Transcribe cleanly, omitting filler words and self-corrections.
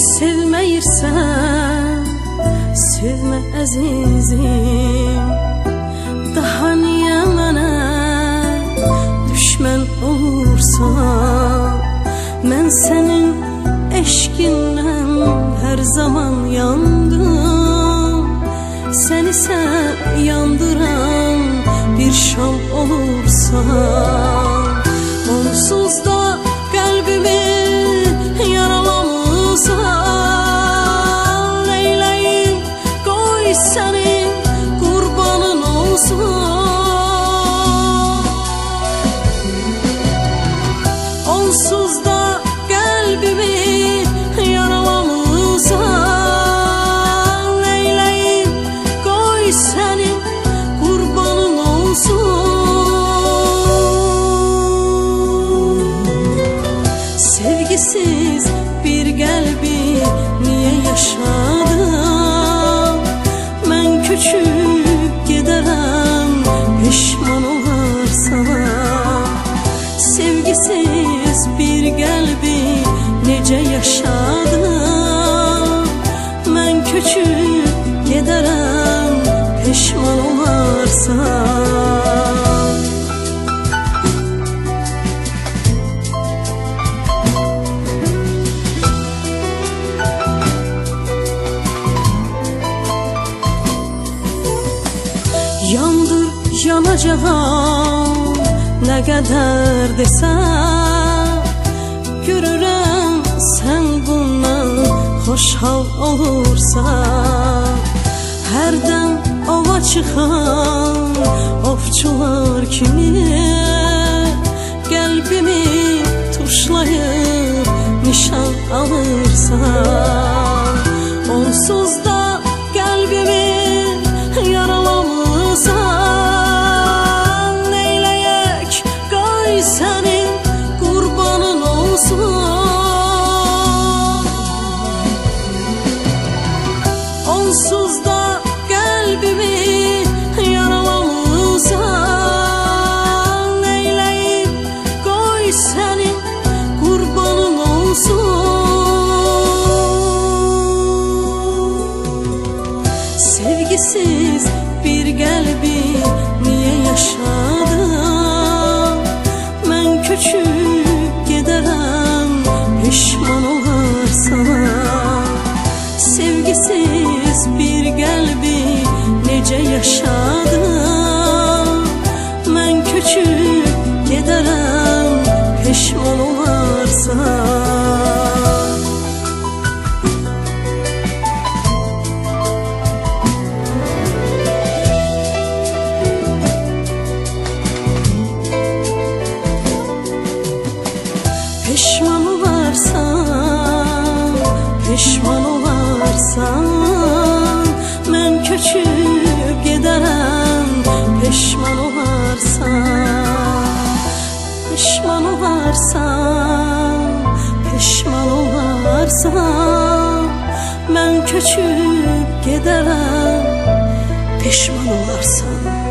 Sevmeyirsen sevme əzizim, daha niyə mənə düşmən olursan? Mən sənin eşqindən hər zaman yandım. Səni sən yandıran bir şam olursan, onsuz da qəlbimi yaralamısan. Neyləyim qoy sənin qurbanın olsun. Onsuz da qəlbimi yaralamısan. Neyləyim qoy sənin qurbanın olsun. Sevgisiz bir qəlbi niyə yaşadım? Mən köçüb gedərəm peşman olarsan. Sevgisiz bir qəlbi necə yaşadım? Mən köçüb gedərəm peşman olarsan. Yandır yanacağım nə qədər desən, görürəm sən bundan xoşhal olursan. Hərdən ova çıxan ovçular kimi qəlbimi tuşlayıb nişan alırsan. Onsuz da qəlbimi yaralamısan. Neyləyək qoy sənin qurbanın olsun. Onsuz da qəlbimi yaralamısan. Neyləyim qoy sənin qurbanın olsun. Sevgisiz bir qəlbi niyə yaşadım? Mən köçüb gedərəm peşman olarsan. Sevgisiz bir qəlbi necə yaşadım? Mən köçüb gedərəm peşman olarsan. Peşman olarsan, peşman olarsan. Mən köçüb gedərəm peşman olarsan. Peşman olarsan, peşman olarsan. Mən köçüb gedərəm peşman olarsan.